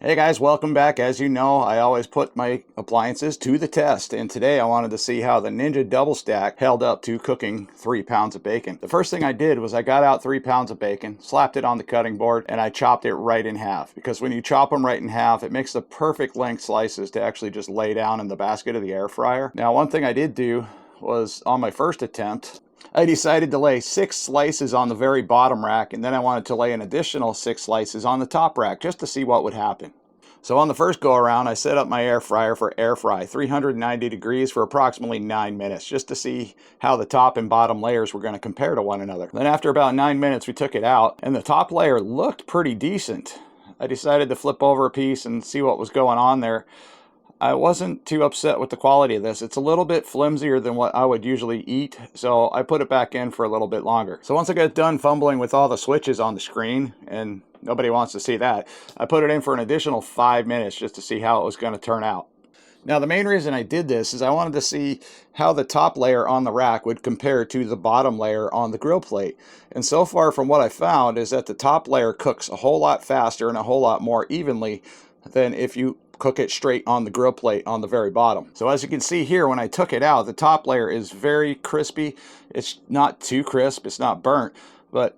Hey guys, welcome back. As you know, I always put my appliances to the test, and today I wanted to see how the Ninja Double Stack held up to cooking 3 pounds of bacon. The first thing I did was I got out 3 pounds of bacon, slapped it on the cutting board, and I chopped it right in half. Because when you chop them right in half, it makes the perfect length slices to actually just lay down in the basket of the air fryer. Now, one thing I did do was on my first attempt, I decided to lay 6 slices on the very bottom rack, and then I wanted to lay an additional 6 slices on the top rack just to see what would happen. So on the first go around, I set up my air fryer for air fry, 390 degrees for approximately 9 minutes, just to see how the top and bottom layers were going to compare to one another. Then after about 9 minutes, we took it out, and the top layer looked pretty decent. I decided to flip over a piece and see what was going on there. I wasn't too upset with the quality of this. It's a little bit flimsier than what I would usually eat, so I put it back in for a little bit longer. So once I got done fumbling with all the switches on the screen, and nobody wants to see that, I put it in for an additional 5 minutes just to see how it was going to turn out. Now, the main reason I did this is I wanted to see how the top layer on the rack would compare to the bottom layer on the grill plate. And so far from what I found is that the top layer cooks a whole lot faster and a whole lot more evenly than if you cook it straight on the grill plate on the very bottom. So as you can see here, when I took it out, the top layer is very crispy. It's not too crisp, it's not burnt, but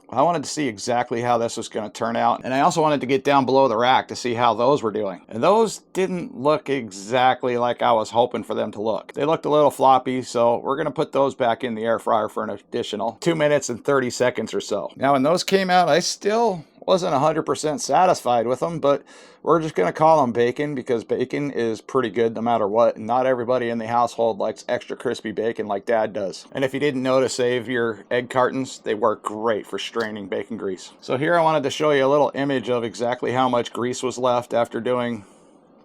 I wanted to see exactly how this was going to turn out. And I also wanted to get down below the rack to see how those were doing. And those didn't look exactly like I was hoping for them to look. They looked a little floppy, so we're going to put those back in the air fryer for an additional 2 minutes and 30 seconds or so. Now, when those came out, I still wasn't 100% satisfied with them, but we're just going to call them bacon because bacon is pretty good no matter what. And not everybody in the household likes extra crispy bacon like Dad does. And if you didn't know to save your egg cartons, they work great for straining bacon grease. So here I wanted to show you a little image of exactly how much grease was left after doing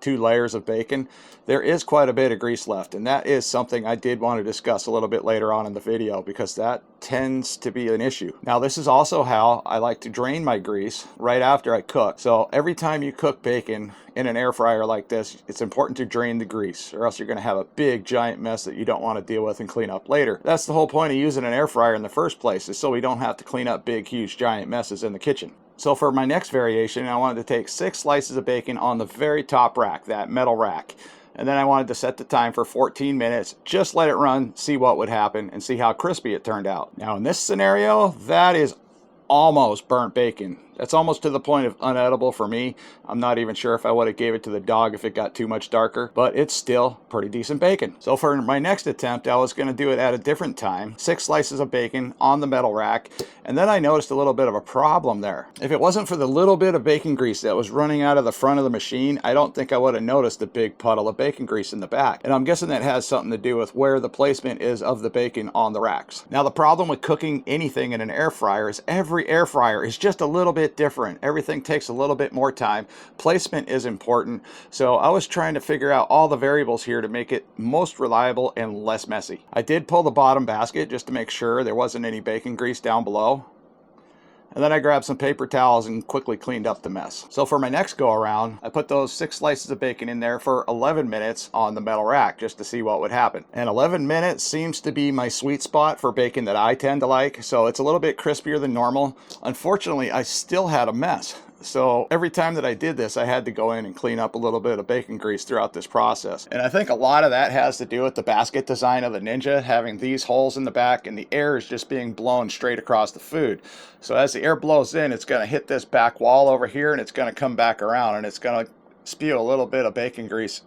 2 layers of bacon. There is quite a bit of grease left, and that is something I did want to discuss a little bit later on in the video because that tends to be an issue. Now, this is also how I like to drain my grease right after I cook. So every time you cook bacon in an air fryer like this, it's important to drain the grease, or else you're going to have a big giant mess that you don't want to deal with and clean up later. That's the whole point of using an air fryer in the first place, is so we don't have to clean up big, huge, giant messes in the kitchen. So for my next variation, I wanted to take 6 slices of bacon on the very top rack, that metal rack. And then I wanted to set the time for 14 minutes, just let it run, see what would happen, and see how crispy it turned out. Now in this scenario, that is almost burnt bacon. That's almost to the point of unedible for me. I'm not even sure if I would have gave it to the dog if it got too much darker, but it's still pretty decent bacon. So for my next attempt, I was going to do it at a different time. 6 slices of bacon on the metal rack, and then I noticed a little bit of a problem there. If it wasn't for the little bit of bacon grease that was running out of the front of the machine, I don't think I would have noticed the big puddle of bacon grease in the back. And I'm guessing that has something to do with where the placement is of the bacon on the racks. Now, the problem with cooking anything in an air fryer is every air fryer is just a little bit different. Everything takes a little bit more time. Placement is important. So I was trying to figure out all the variables here to make it most reliable and less messy. I did pull the bottom basket just to make sure there wasn't any bacon grease down below. And then I grabbed some paper towels and quickly cleaned up the mess. So for my next go around, I put those 6 slices of bacon in there for 11 minutes on the metal rack just to see what would happen. And 11 minutes seems to be my sweet spot for bacon that I tend to like. So it's a little bit crispier than normal. Unfortunately, I still had a mess. So every time that I did this, I had to go in and clean up a little bit of bacon grease throughout this process. And I think a lot of that has to do with the basket design of the Ninja, having these holes in the back and the air is just being blown straight across the food. So as the air blows in, it's going to hit this back wall over here and it's going to come back around and it's going to spew a little bit of bacon grease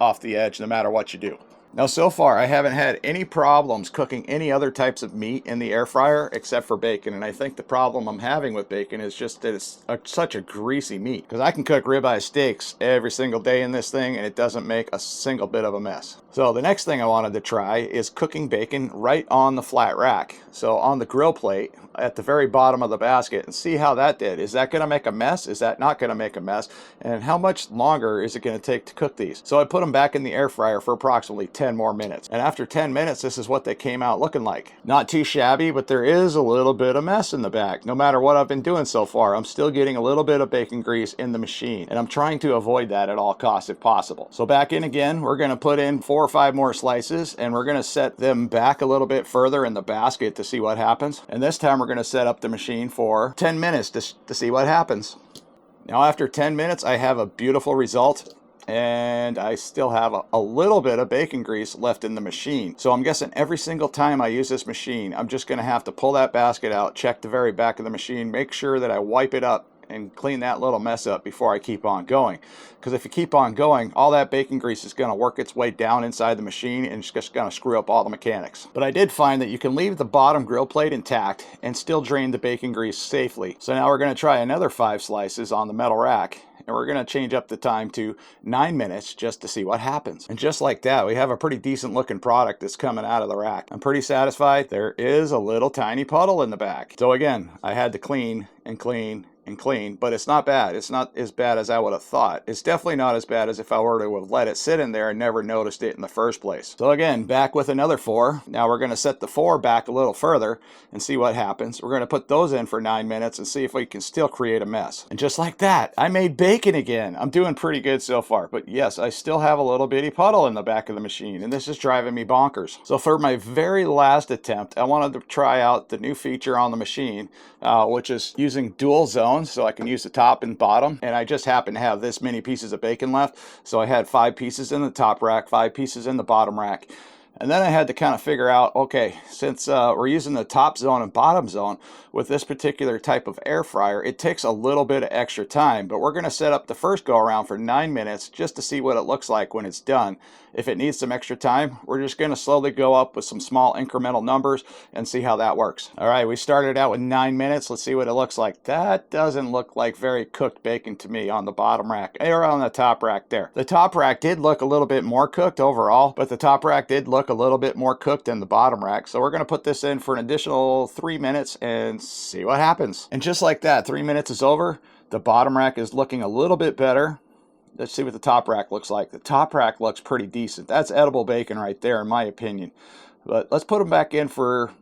off the edge no matter what you do. Now, so far, I haven't had any problems cooking any other types of meat in the air fryer except for bacon. And I think the problem I'm having with bacon is just that it's such a greasy meat. Because I can cook ribeye steaks every single day in this thing and it doesn't make a single bit of a mess. So the next thing I wanted to try is cooking bacon right on the flat rack. So on the grill plate at the very bottom of the basket and see how that did. Is that going to make a mess? Is that not going to make a mess? And how much longer is it going to take to cook these? So I put them back in the air fryer for approximately 10 more minutes. And after 10 minutes, this is what they came out looking like. Not too shabby, but there is a little bit of mess in the back. No matter what I've been doing so far, I'm still getting a little bit of bacon grease in the machine. And I'm trying to avoid that at all costs if possible. So back in again, we're going to put in 4 or 5 more slices and we're going to set them back a little bit further in the basket to see what happens. And this time we're going to set up the machine for 10 minutes to see what happens. Now after 10 minutes, I have a beautiful result. And I still have a little bit of bacon grease left in the machine. So I'm guessing every single time I use this machine, I'm just gonna have to pull that basket out, check the very back of the machine, make sure that I wipe it up and clean that little mess up before I keep on going. Because if you keep on going, all that bacon grease is going to work its way down inside the machine and it's just going to screw up all the mechanics. But I did find that you can leave the bottom grill plate intact and still drain the bacon grease safely. So now we're going to try another 5 slices on the metal rack. And we're going to change up the time to 9 minutes just to see what happens. And just like that, we have a pretty decent looking product that's coming out of the rack. I'm pretty satisfied. There is a little tiny puddle in the back. So again, I had to clean and clean and clean, but it's not bad. It's not as bad as I would have thought. It's definitely not as bad as if I were to have let it sit in there and never noticed it in the first place. So again, back with another 4. Now we're going to set the 4 back a little further and see what happens. We're going to put those in for 9 minutes and see if we can still create a mess. And just like that, I made bacon again. I'm doing pretty good so far, but yes, I still have a little bitty puddle in the back of the machine, and this is driving me bonkers. So for my very last attempt, I wanted to try out the new feature on the machine, which is using dual zone, so I can use the top and bottom. And I just happen to have this many pieces of bacon left, so I had 5 pieces in the top rack, 5 pieces in the bottom rack. And then I had to kind of figure out, okay, since we're using the top zone and bottom zone with this particular type of air fryer, it takes a little bit of extra time, but we're going to set up the first go around for 9 minutes just to see what it looks like when it's done. If it needs some extra time, we're just going to slowly go up with some small incremental numbers and see how that works. All right, we started out with 9 minutes. Let's see what it looks like. That doesn't look like very cooked bacon to me on the bottom rack or on the top rack there. The top rack did look a little bit more cooked overall, but the top rack did look a little bit more cooked than the bottom rack. So we're going to put this in for an additional 3 minutes and see what happens. And just like that, 3 minutes is over. The bottom rack is looking a little bit better. Let's see what the top rack looks like. The top rack looks pretty decent. That's edible bacon right there, in my opinion. But let's put them back in for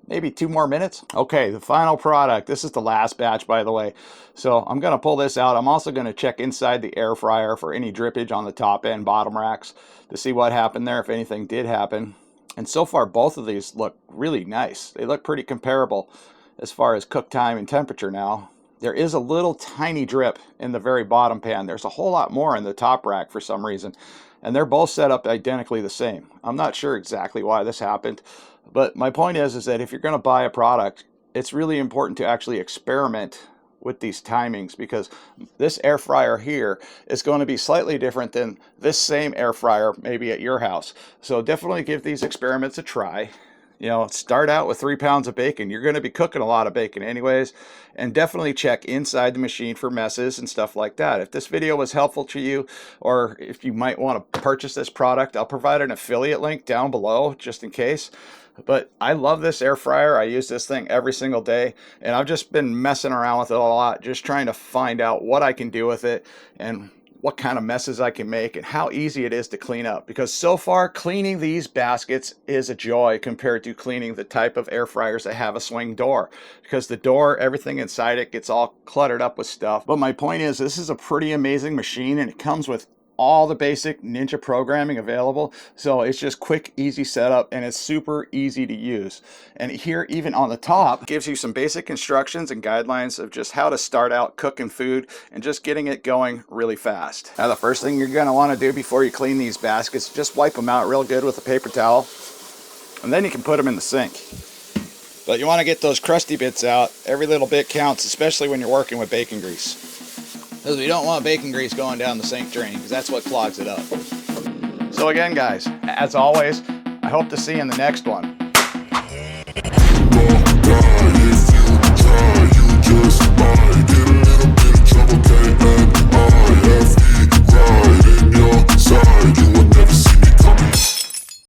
maybe 2 more minutes. Okay, the final product. This is the last batch, by the way. So I'm going to pull this out. I'm also going to check inside the air fryer for any drippage on the top and bottom racks to see what happened there, if anything did happen. And so far, both of these look really nice. They look pretty comparable as far as cook time and temperature now. There is a little tiny drip in the very bottom pan. There's a whole lot more in the top rack for some reason. And they're both set up identically the same. I'm not sure exactly why this happened. But my point is that if you're going to buy a product, it's really important to actually experiment with these timings, because this air fryer here is going to be slightly different than this same air fryer maybe at your house. So definitely give these experiments a try. You know, start out with 3 pounds of bacon. You're going to be cooking a lot of bacon anyways, and definitely check inside the machine for messes and stuff like that. If this video was helpful to you, or if you might want to purchase this product, I'll provide an affiliate link down below just in case. But I love this air fryer. I use this thing every single day, and I've just been messing around with it a lot, just trying to find out what I can do with it and what kind of messes I can make and how easy it is to clean up. Because so far, cleaning these baskets is a joy compared to cleaning the type of air fryers that have a swing door. Because the door, everything inside it gets all cluttered up with stuff. But my point is, this is a pretty amazing machine, and it comes with all the basic Ninja programming available. So it's just quick, easy setup, and it's super easy to use. And here, even on the top, gives you some basic instructions and guidelines of just how to start out cooking food and just getting it going really fast. Now, the first thing you're going to want to do before you clean these baskets, just wipe them out real good with a paper towel, and then you can put them in the sink. But you want to get those crusty bits out. Every little bit counts, especially when you're working with bacon grease, because we don't want bacon grease going down the sink drain, because that's what clogs it up. So again, guys, as always, I hope to see you in the next one.